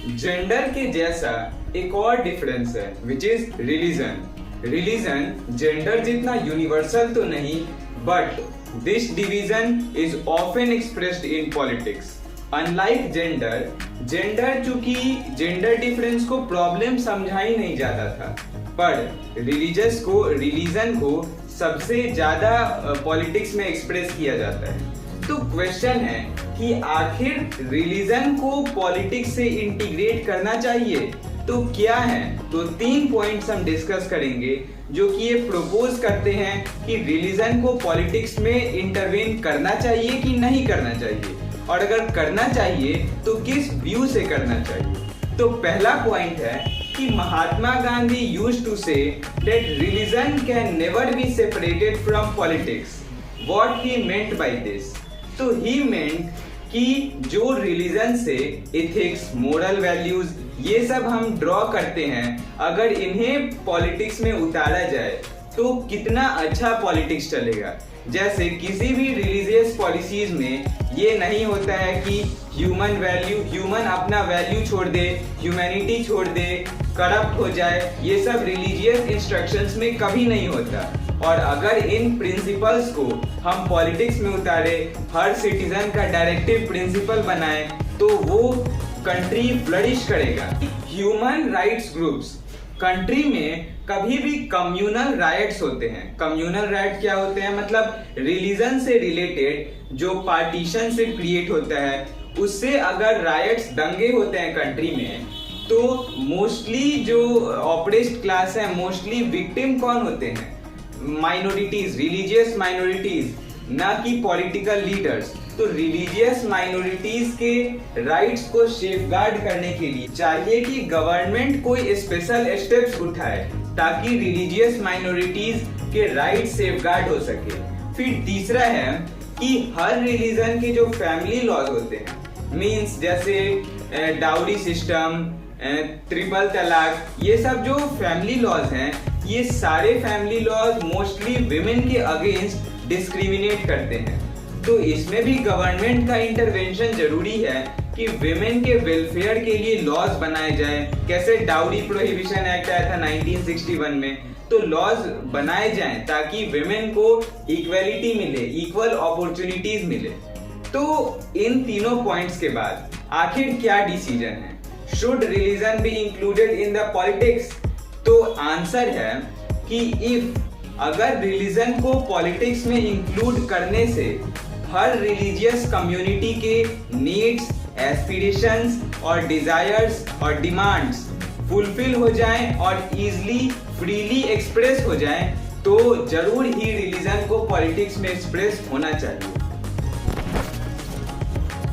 Gender के जैसा एक और डिफरेंस है which is religion. Religion gender जितना यूनिवर्सल तो नहीं, but this division is often expressed in politics. Unlike gender, gender चूंकि जेंडर डिफरेंस को प्रॉब्लम समझा ही नहीं जाता था, पर रिलीजन को सबसे ज्यादा पॉलिटिक्स में एक्सप्रेस किया जाता है। तो क्वेश्चन है कि आखिर रिलीजन को पॉलिटिक्स से इंटीग्रेट करना चाहिए तो क्या है? तो 3 पॉइंट्स हम डिस्कस करेंगे जो कि ये प्रपोज करते हैं कि रिलीजन को पॉलिटिक्स में इंटरवेन करना चाहिए कि नहीं करना चाहिए, और अगर करना चाहिए तो किस व्यू से करना चाहिए। तो पहला पॉइंट है कि Mahatma Gandhi used to say that religion can never be separated from politics. What he meant by this? तो ही मेंट कि जो रिलीजन से एथिक्स, मोरल वैल्यूज ये सब हम ड्रॉ करते हैं, अगर इन्हें पॉलिटिक्स में उतारा जाए तो कितना अच्छा पॉलिटिक्स चलेगा। जैसे किसी भी रिलीजियस पॉलिसीज में ये नहीं होता है कि ह्यूमन अपना वैल्यू छोड़ दे, ह्यूमैनिटी छोड़ दे, करप्ट हो जाए, ये सब रिलीजियस इंस्ट्रक्शंस में कभी नहीं होता। और अगर इन प्रिंसिपल्स को हम पॉलिटिक्स में उतारे, हर सिटीजन का डायरेक्टिव प्रिंसिपल बनाए, तो वो कंट्री फ्लरिश करेगा। ह्यूमन राइट्स ग्रुप्स कंट्री में कभी भी कम्युनल राइट्स होते हैं। कम्युनल राइट क्या होते हैं? मतलब रिलीजन से रिलेटेड जो पार्टीशन से क्रिएट होता है, उससे अगर राइट्स, दंगे होते हैं कंट्री में, तो मोस्टली जो ऑप्रेस्ड क्लास है, मोस्टली विक्टिम कौन होते हैं? माइनॉरिटीज, रिलीजियस माइनॉरिटीज, ना कि पॉलिटिकल लीडर्स। तो रिलीजियस माइनॉरिटीज के राइट्स को सेफगार्ड करने के लिए चाहिए कि गवर्नमेंट कोई स्पेशल स्टेप्स उठाए ताकि रिलीजियस माइनॉरिटीज के राइट्स सेफगार्ड हो सके। फिर तीसरा है कि हर रिलीजन के जो फैमिली लॉज होते हैं, मींस जैसे डाउरी सिस्टम, ट्रिपल तलाक, ये सब जो फैमिली लॉज हैं, ये सारे फैमिली लॉज मोस्टली विमेन के अगेंस्ट डिस्क्रिमिनेट करते हैं। तो इसमें भी गवर्नमेंट का इंटरवेंशन जरूरी है कि विमेन के वेलफेयर के लिए लॉज बनाए जाए। कैसे डाउरी प्रोहिबिशन एक्ट आया था 1961 में, तो लॉज बनाए जाएं ताकि विमेन को इक्वलिटी मिले, इक्वल अपॉर्चुनिटीज मिले। तो इन तीनों पॉइंट्स के बाद आखिर क्या डिसीजन है? Should religion be included in the politics? तो आंसर है कि अगर रिलीजन को पॉलिटिक्स में इंक्लूड करने से हर रिलीजियस कम्युनिटी के नीड्स, एस्पिरेशंस और डिजायर्स और डिमांड्स फुलफिल हो जाएं और इजीली, फ्रीली एक्सप्रेस हो जाएं, तो जरूर ही रिलीजन को पॉलिटिक्स में एक्सप्रेस होना चाहिए।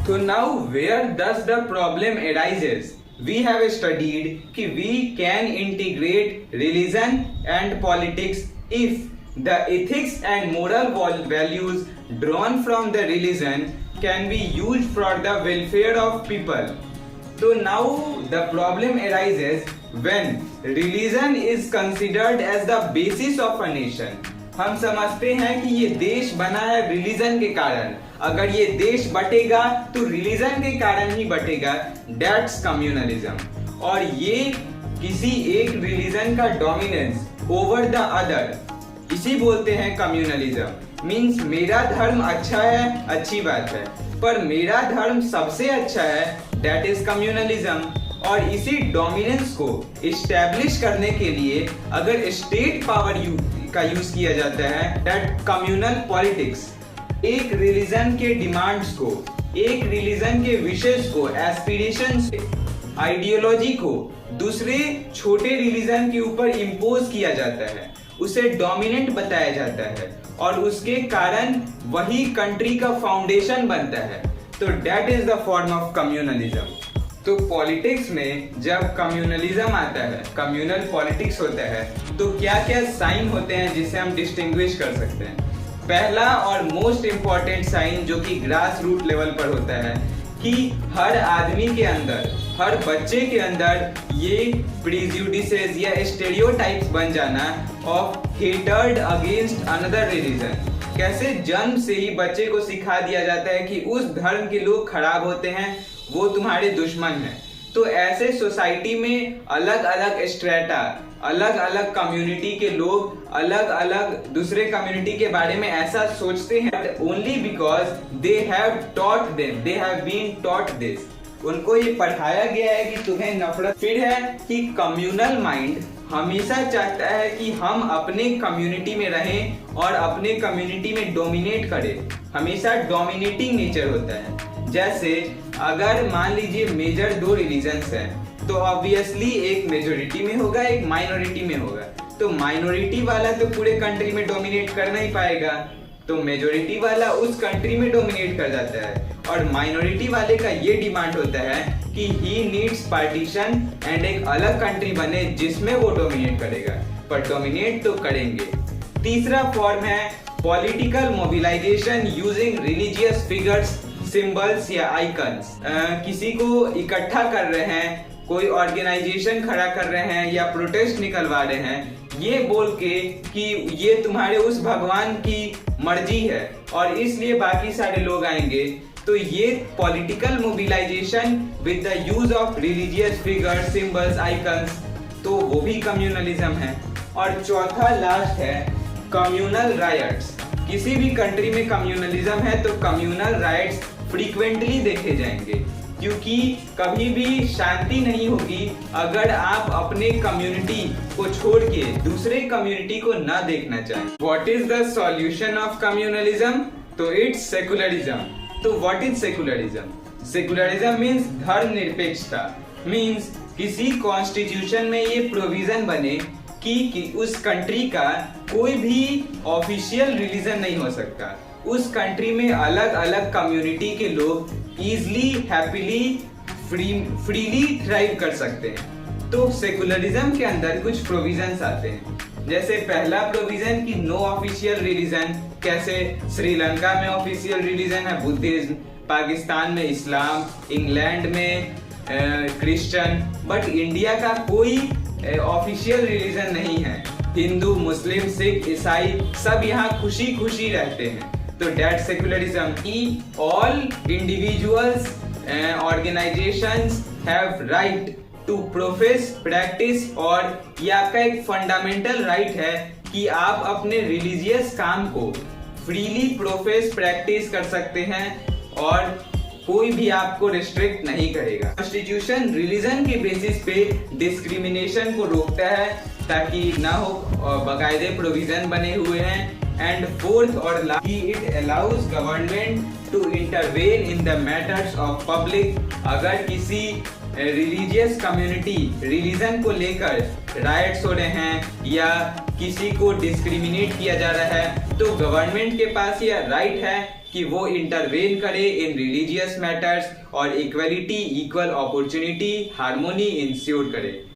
तो now where does the problem arises? We have studied कि we can integrate religion and politics if the ethics and moral values drawn from the religion can be used for the welfare of people. So now the problem arises when religion is considered as the basis of a nation. हम समझते हैं कि ये देश बना है religion के कारण, अगर ये देश बटेगा तो रिलीजन के कारण ही बटेगा, दैट्स कम्युनलिज्म। और ये किसी एक रिलीजन का डोमिनेंस ओवर द अदर, इसी बोलते हैं कम्युनलिज्म। मींस मेरा धर्म अच्छा है, अच्छी बात है, पर मेरा धर्म सबसे अच्छा है, दैट इज कम्युनलिज्म। और इसी डोमिनेंस को इस्टेब्लिश करने के लिए अगर स्टेट पावर का यूज किया जाता है, दैट कम्युनल पॉलिटिक्स। एक रिलीजन के डिमांड्स को, एक रिलीजन के विशेष को, एस्पिरेशंस, आइडियोलॉजी को दूसरे छोटे रिलीजन के ऊपर इम्पोज किया जाता है, उसे डोमिनेंट बताया जाता है और उसके कारण वही कंट्री का फाउंडेशन बनता है। तो that is the form of communalism. तो पॉलिटिक्स में जब कम्युनलिज्म आता है, कम्युनल पॉलिटिक्स होता है, तो क्या क्या साइन होते हैं जिससे हम डिस्टिंग्विश कर सकते हैं? पहला और मोस्ट इम्पॉर्टेंट साइन जो कि ग्रास रूट लेवल पर होता है कि हर आदमी के अंदर, हर बच्चे के अंदर ये प्रीजुडिसेस या स्टेरियोटाइप्स बन जाना of hatred against another religion. कैसे जन्म से ही बच्चे को सिखा दिया जाता है कि उस धर्म के लोग खराब होते हैं, वो तुम्हारे दुश्मन हैं। तो ऐसे सोसाइटी में अलग अलग स्ट्रेटा, अलग अलग कम्युनिटी के लोग अलग अलग दूसरे कम्युनिटी के बारे में ऐसा सोचते हैं only because they have taught them, they have been taught this. उनको ये पढ़ाया गया है कि तुम्हें नफरत। फिर है कि कम्युनल माइंड हमेशा चाहता है कि हम अपने कम्युनिटी में रहें और अपने कम्युनिटी में डोमिनेट करें, हमेशा डोमिनेटिंग नेचर होता है। जैसे अगर मान लीजिए मेजर दो रिलीजन्स हैं तो ऑब्वियसली एक मेजोरिटी में होगा, एक माइनॉरिटी में होगा। तो माइनॉरिटी वाला तो पूरे कंट्री में डोमिनेट कर नहीं पाएगा, तो मेजोरिटी वाला उस कंट्री में डोमिनेट कर जाता है। और माइनॉरिटी वाले का ये डिमांड होता है कि ही नीड्स पार्टीशन एंड एक अलग कंट्री बने जिसमें वो डोमिनेट करेगा, पर डोमिनेट तो करेंगे। तीसरा फॉर्म है political mobilisation using religious figures, symbols या आइकन्स। किसी को इकट्ठा कर रहे हैं, कोई ऑर्गेनाइजेशन खड़ा कर रहे हैं या प्रोटेस्ट निकलवा रहे हैं ये बोल के कि ये तुम्हारे उस भगवान की मर्जी है और इसलिए बाकी सारे लोग आएंगे। तो ये political mobilisation with the use of religious figures, symbols, icons, तो वो भी कम्युनलिज्म है। और चौथा लास्ट है कम्युनल राइट्स। किसी भी कंट्री में कम्युनलिज्म है तो कम्युनल राइट्स फ्रीक्वेंटली देखे जाएंगे, क्योंकि कभी भी शांति नहीं होगी अगर आप अपने कम्युनिटी को छोड़ के दूसरे कम्युनिटी को ना देखना चाहें। What is the solution of communalism? तो इट्स सेकुलरिज्म। तो what is secularism? Secularism means धर्मनिरपेक्षता, मीन्स किसी कॉन्स्टिट्यूशन में ये प्रोविजन बने कि उस कंट्री का कोई भी ऑफिशियल रिलीजन नहीं हो सकता। उस कंट्री में अलग अलग कम्युनिटी के लोग इजीली, हैप्पीली, फ्रीली थ्राइव कर सकते हैं। तो सेकुलरिज्म के अंदर कुछ प्रोविजंस आते हैं। जैसे पहला प्रोविजन कि नो ऑफिशियल रिलीजन। कैसे? श्रीलंका में ऑफिशियल रिलीजन है बुद्धिज्म, पाकिस्तान में इस्लाम, इंग्लैंड में क्रिश्चियन, बट इंडिया का कोई ऑफिशियल रिलीजन नहीं है। हिंदू, मुस्लिम, सिख, ईसाई सब यहाँ खुशी खुशी रहते हैं। तो डेट सेकुलरिज्म की all individuals organisations have right to profess, practice, और ये आपका एक फंडामेंटल राइट है कि आप अपने रिलीजियस काम को फ्रीली प्रोफेस, प्रैक्टिस कर सकते हैं और कोई भी आपको रिस्ट्रिक्ट नहीं करेगा। कॉन्स्टिट्यूशन रिलीजन के बेसिस पे डिस्क्रिमिनेशन को रोकता है ताकि ना हो, बाकायदे प्रोविजन बने हुए हैं। एंड फोर्थ और last, it allows government to intervene in the matters of public. अगर किसी रिलीजियस कम्युनिटी रिलीजन को लेकर राइट्स हो रहे हैं या किसी को डिस्क्रिमिनेट किया जा रहा है तो गवर्नमेंट के पास यह राइट है कि वो इंटरवेन करे इन रिलीजियस मैटर्स और equality, equal opportunity, harmony ensure करे।